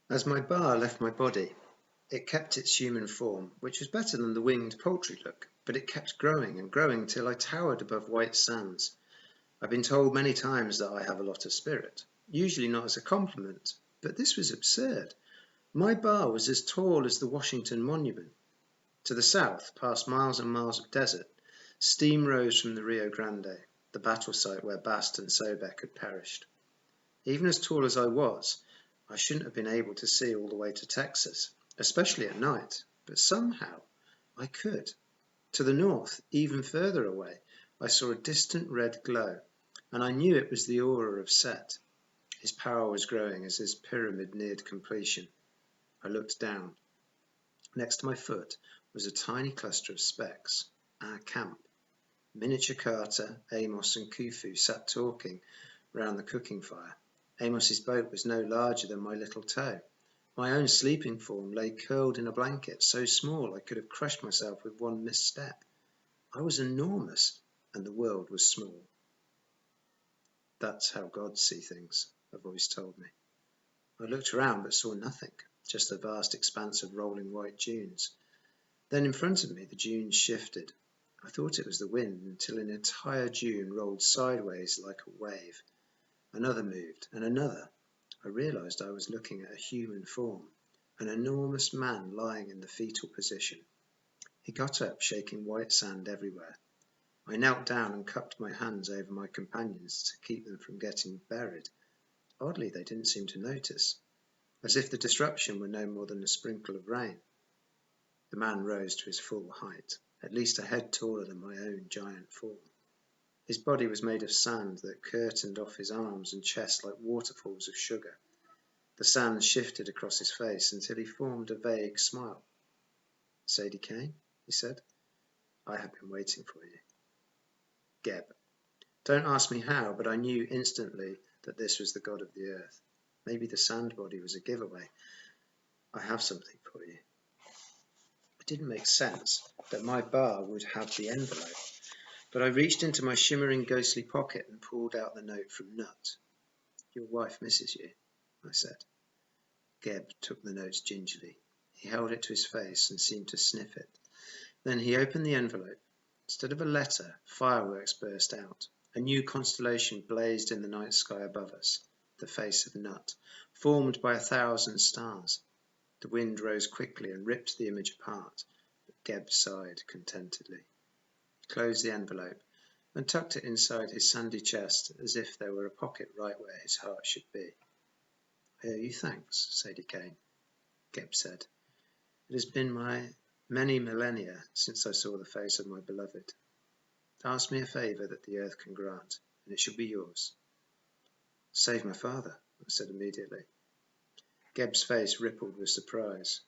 As my bar left my body, it kept its human form, which was better than the winged poultry look, but it kept growing and growing till I towered above white sands. I've been told many times that I have a lot of spirit, usually not as a compliment, but this was absurd. My bar was as tall as the Washington Monument. To the south, past miles and miles of desert, steam rose from the Rio Grande, the battle site where Bast and Sobek had perished. Even as tall as I was, I shouldn't have been able to see all the way to Texas, especially at night, but somehow I could. To the north, even further away, I saw a distant red glow, and I knew it was the aura of Set. His power was growing as his pyramid neared completion. I looked down. Next to my foot was a tiny cluster of specks, our camp. Miniature Carter, Amos and Khufu sat talking round the cooking fire. Amos's boat was no larger than my little toe. My own sleeping form lay curled in a blanket, so small I could have crushed myself with one misstep. I was enormous, and the world was small. That's how gods see things, a voice told me. I looked around but saw nothing, just a vast expanse of rolling white dunes. Then in front of me the dunes shifted. I thought it was the wind until an entire dune rolled sideways like a wave. Another moved, and another. I realized I was looking at a human form, an enormous man lying in the fetal position. He got up, shaking white sand everywhere. I knelt down and cupped my hands over my companions to keep them from getting buried. Oddly, they didn't seem to notice, as if the disruption were no more than a sprinkle of rain. The man rose to his full height, at least a head taller than my own giant form. His body was made of sand that curtained off his arms and chest like waterfalls of sugar. The sand shifted across his face until he formed a vague smile. "Sadie Kane," he said, "I have been waiting for you." Geb. Don't ask me how, but I knew instantly that this was the god of the earth. Maybe the sand body was a giveaway. "I have something for you." It didn't make sense that my bar would have the envelope, but I reached into my shimmering ghostly pocket and pulled out the note from Nut. "Your wife misses you," I said. Geb took the note gingerly. He held it to his face and seemed to sniff it. Then he opened the envelope. Instead of a letter, fireworks burst out. A new constellation blazed in the night sky above us, the face of Nut, formed by 1,000 stars. The wind rose quickly and ripped the image apart, but Geb sighed contentedly. He closed the envelope and tucked it inside his sandy chest as if there were a pocket right where his heart should be. "I owe you thanks, Sadie Kane," Geb said. "It has been many millennia since I saw the face of my beloved. Ask me a favour that the earth can grant, and it shall be yours." "Save my father," I said immediately. Geb's face rippled with surprise.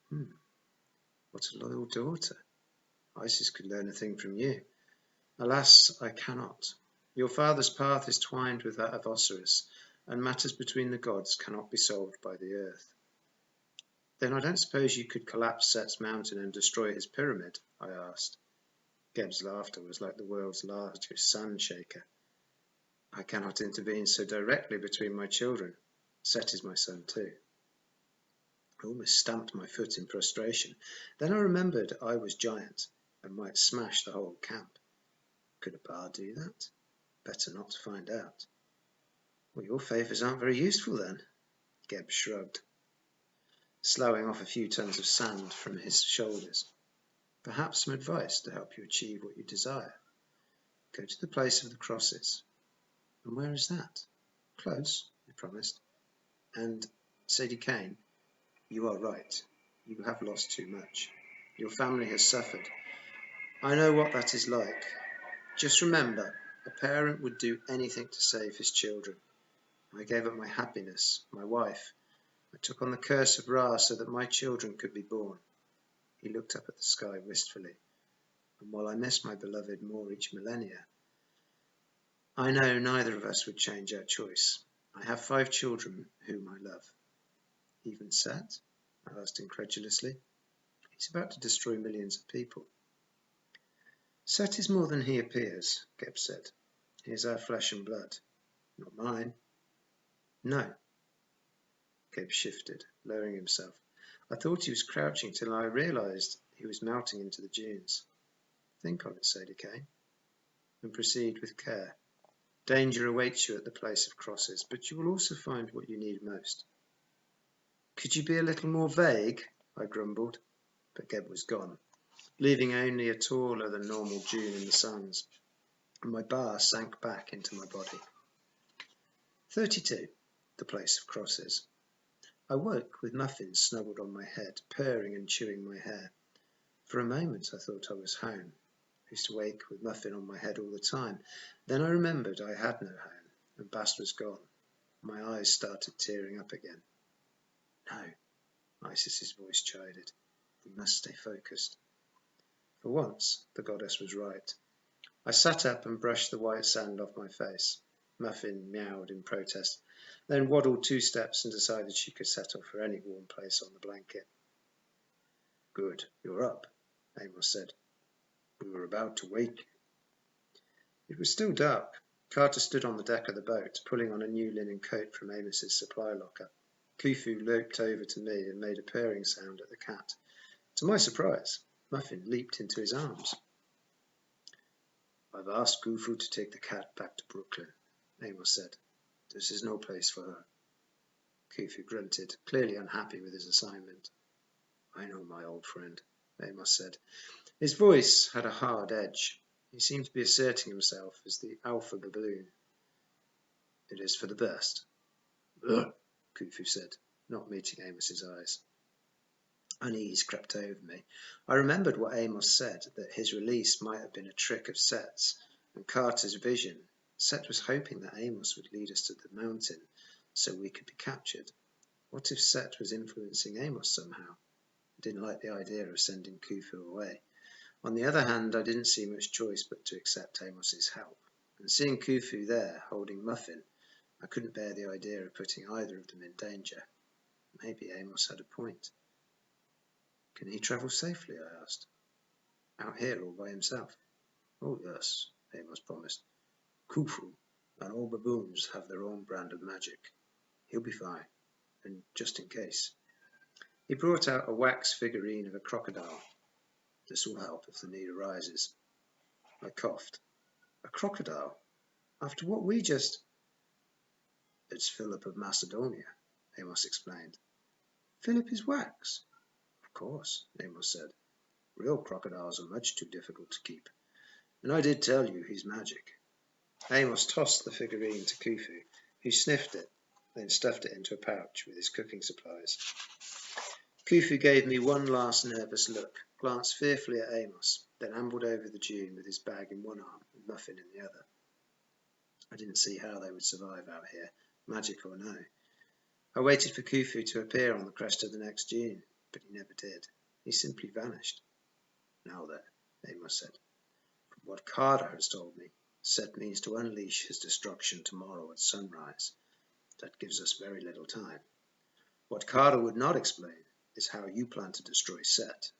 What a loyal daughter. Isis could learn a thing from you. "Alas, I cannot. Your father's path is twined with that of Osiris, and matters between the gods cannot be solved by the earth." "Then I don't suppose you could collapse Set's mountain and destroy his pyramid?" I asked. Geb's laughter was like the world's largest sand shaker. "I cannot intervene so directly between my children. Set is my son too." I almost stamped my foot in frustration. Then I remembered I was giant and might smash the whole camp. Could a bar do that? Better not to find out. "Well, your favours aren't very useful then," Geb shrugged, sloughing off a few tons of sand from his shoulders. "Perhaps some advice to help you achieve what you desire. Go to the place of the crosses." "And where is that?" "Close," he promised. "And, Sadie Kane, you are right. You have lost too much. Your family has suffered. I know what that is like. Just remember, a parent would do anything to save his children. I gave up my happiness, my wife. I took on the curse of Ra so that my children could be born." He looked up at the sky wistfully. "And while I miss my beloved more each millennia, I know neither of us would change our choice. I have 5 children whom I love." "Even Set?" I asked incredulously. "He's about to destroy millions of people." "Set is more than he appears," Geb said. "He is our flesh and blood." "Not mine." "No." Gabe shifted, lowering himself. I thought he was crouching till I realised he was melting into the dunes. Think on it, Sadie Kane, and proceed with care. Danger awaits you at the place of crosses, but you will also find what you need most. Could you be a little more vague? I grumbled, but Geb was gone, leaving only a taller than normal dune in the sands, and my bar sank back into my body. 32. The place of crosses. I woke with Muffin snuggled on my head, purring and chewing my hair. For a moment I thought I was home. I used to wake with Muffin on my head all the time. Then I remembered I had no home, and Bast was gone. My eyes started tearing up again. No, Isis's voice chided. We must stay focused. For once, the goddess was right. I sat up and brushed the white sand off my face. Muffin meowed in protest, then waddled 2 steps and decided she could settle for any warm place on the blanket. Good, you're up, Amos said. We were about to wake you. It was still dark. Carter stood on the deck of the boat, pulling on a new linen coat from Amos's supply locker. Khufu loped over to me and made a purring sound at the cat. To my surprise, Muffin leaped into his arms. I've asked Khufu to take the cat back to Brooklyn, Amos said. This is no place for her. Khufu grunted, clearly unhappy with his assignment. I know my old friend, Amos said. His voice had a hard edge. He seemed to be asserting himself as the alpha baboon. It is for the best. Ugh, Khufu said, not meeting Amos's eyes. Unease crept over me. I remembered what Amos said, that his release might have been a trick of Set's, and Carter's vision. Set was hoping that Amos would lead us to the mountain so we could be captured. What if Set was influencing Amos somehow? I didn't like the idea of sending Khufu away. On the other hand, I didn't see much choice but to accept Amos's help. And seeing Khufu there, holding Muffin, I couldn't bear the idea of putting either of them in danger. Maybe Amos had a point. Can he travel safely? I asked. Out here all by himself? Oh yes, Amos promised. Khufu and all baboons have their own brand of magic. He'll be fine, and just in case. He brought out a wax figurine of a crocodile. This will help if the need arises. I coughed. A crocodile? After what we just... It's Philip of Macedonia, Amos explained. Philip is wax? Of course, Amos said. Real crocodiles are much too difficult to keep. And I did tell you he's magic. Amos tossed the figurine to Khufu, who sniffed it, then stuffed it into a pouch with his cooking supplies. Khufu gave me one last nervous look, glanced fearfully at Amos, then ambled over the dune with his bag in one arm and Muffin in the other. I didn't see how they would survive out here, magic or no. I waited for Khufu to appear on the crest of the next dune, but he never did. He simply vanished. Now then, Amos said. From what Carter has told me, Set means to unleash his destruction tomorrow at sunrise. That gives us very little time. What Carter would not explain is how you plan to destroy Set.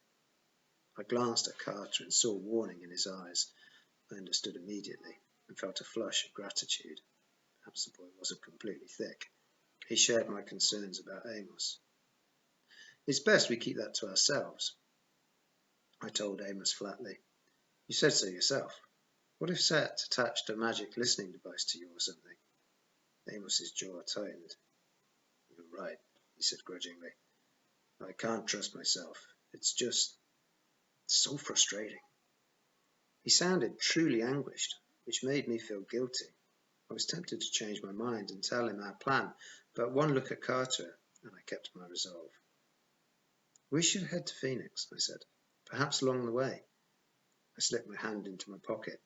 I glanced at Carter and saw warning in his eyes. I understood immediately and felt a flush of gratitude. Perhaps the boy wasn't completely thick. He shared my concerns about Amos. It's best we keep that to ourselves, I told Amos flatly. You said so yourself. What if Set attached a magic listening device to you or something? Amos's jaw tightened. You're right, he said grudgingly. I can't trust myself. It's just so frustrating. He sounded truly anguished, which made me feel guilty. I was tempted to change my mind and tell him our plan, but one look at Carter and I kept my resolve. We should head to Phoenix, I said, perhaps along the way. I slipped my hand into my pocket.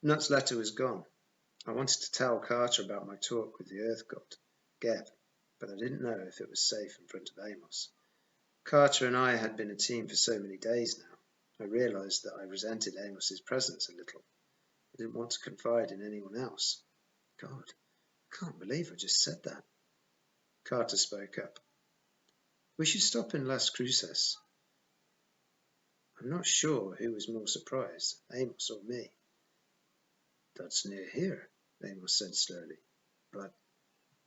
Nut's letter was gone. I wanted to tell Carter about my talk with the Earth God, Geb, but I didn't know if it was safe in front of Amos. Carter and I had been a team for so many days now. I realised that I resented Amos's presence a little. I didn't want to confide in anyone else. God, I can't believe I just said that. Carter spoke up. We should stop in Las Cruces. I'm not sure who was more surprised, Amos or me. That's near here, Amos said slowly. But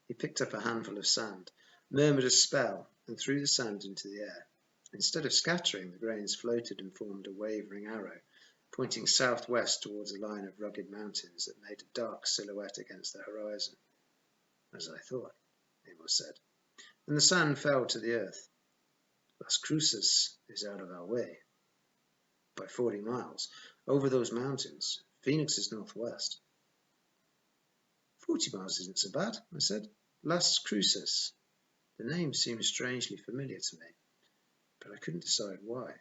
he picked up a handful of sand. murmured a spell, and threw the sand into the air. Instead of scattering, the grains floated and formed a wavering arrow, pointing southwest towards a line of rugged mountains that made a dark silhouette against the horizon. As I thought, Amos said, and the sand fell to the earth. Las Cruces is out of our way. By 40 miles, over those mountains. Phoenix is northwest. 40 miles isn't so bad, I said. Las Cruces. The name seemed strangely familiar to me, but I couldn't decide why.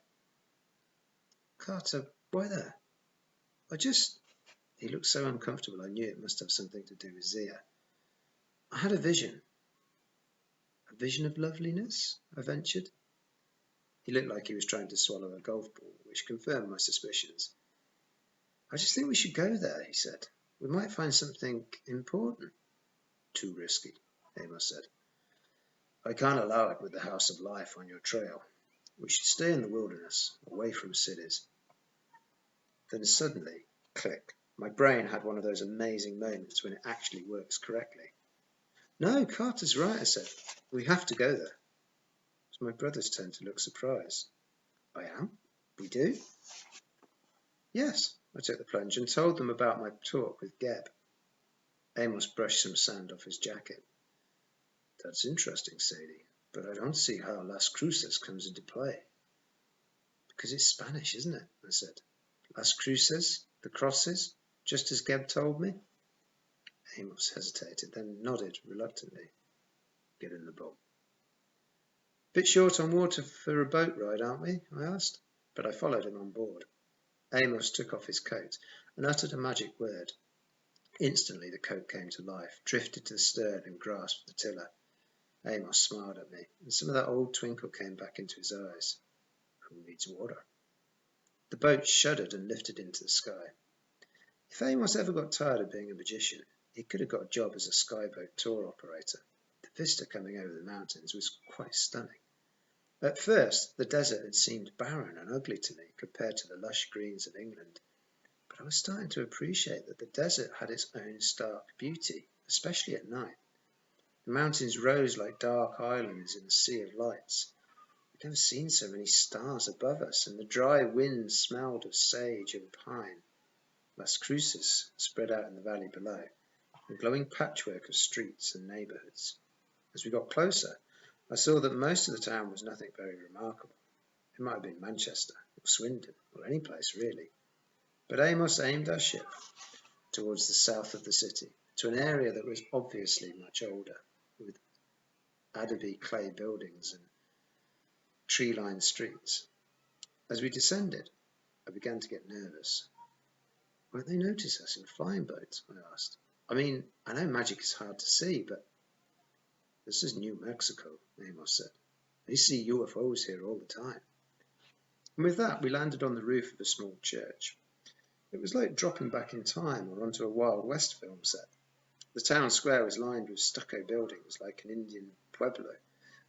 Carter, why there? He looked so uncomfortable I knew it must have something to do with Zia. I had a vision. A vision of loveliness? I ventured. He looked like he was trying to swallow a golf ball, which confirmed my suspicions. I just think we should go there, he said. We might find something important. Too risky, Amos said. I can't allow it with the House of Life on your trail. We should stay in the wilderness, away from cities. Then suddenly, click, my brain had one of those amazing moments when it actually works correctly. No, Carter's right, I said. We have to go there. It was my brother's turn to look surprised. I am? We do? Yes, I took the plunge and told them about my talk with Geb. Amos brushed some sand off his jacket. That's interesting, Sadie, but I don't see how Las Cruces comes into play. Because it's Spanish, isn't it? I said. Las Cruces, the crosses, just as Geb told me. Amos hesitated, then nodded reluctantly. Get in the boat. Bit short on water for a boat ride, aren't we? I asked, but I followed him on board. Amos took off his coat and uttered a magic word. Instantly the coat came to life, drifted to the stern and grasped the tiller. Amos smiled at me, and some of that old twinkle came back into his eyes. Who needs water? The boat shuddered and lifted into the sky. If Amos ever got tired of being a magician, he could have got a job as a skyboat tour operator. The vista coming over the mountains was quite stunning. At first, the desert had seemed barren and ugly to me compared to the lush greens of England, but I was starting to appreciate that the desert had its own stark beauty, especially at night. The mountains rose like dark islands in a sea of lights. I'd never seen so many stars above us, and the dry wind smelled of sage and pine. Las Cruces spread out in the valley below, a glowing patchwork of streets and neighbourhoods. As we got closer, I saw that most of the town was nothing very remarkable. It might have been Manchester, or Swindon, or any place really. But Amos aimed our ship towards the south of the city, to an area that was obviously much older, with adobe clay buildings and tree-lined streets. As we descended, I began to get nervous. Won't they notice us in flying boats? I asked. I mean, I know magic is hard to see, but this is New Mexico, Amos said. They see UFOs here all the time. And with that, we landed on the roof of a small church. It was like dropping back in time or onto a Wild West film set. The town square was lined with stucco buildings like an Indian pueblo.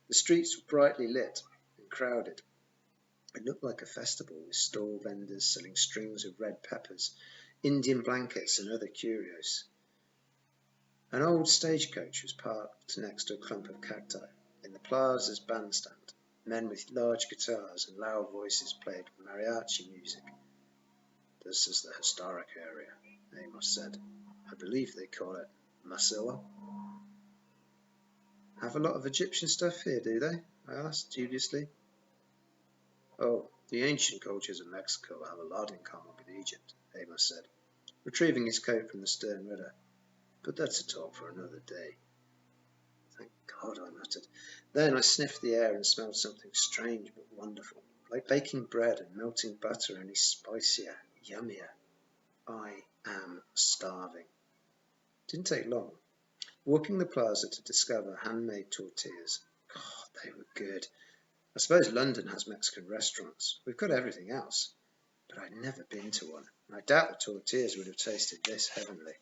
The streets were brightly lit and crowded. It looked like a festival with stall vendors selling strings of red peppers, Indian blankets and other curios. An old stagecoach was parked next to a clump of cacti. In the plaza's bandstand, men with large guitars and loud voices played mariachi music. This is the historic area, Amos said. I believe they call it Masilla. Have a lot of Egyptian stuff here, do they? I asked dubiously. Oh, the ancient cultures of Mexico have a lot in common with Egypt, Amos said, retrieving his coat from the stern rudder. But that's a talk for another day. Thank God, I muttered. Then I sniffed the air and smelled something strange but wonderful, like baking bread and melting butter, only spicier, yummier. I am starving. Didn't take long. Walking the plaza to discover handmade tortillas. God, they were good. I suppose London has Mexican restaurants. We've got everything else. But I'd never been to one. I doubt the tortillas would have tasted this heavenly.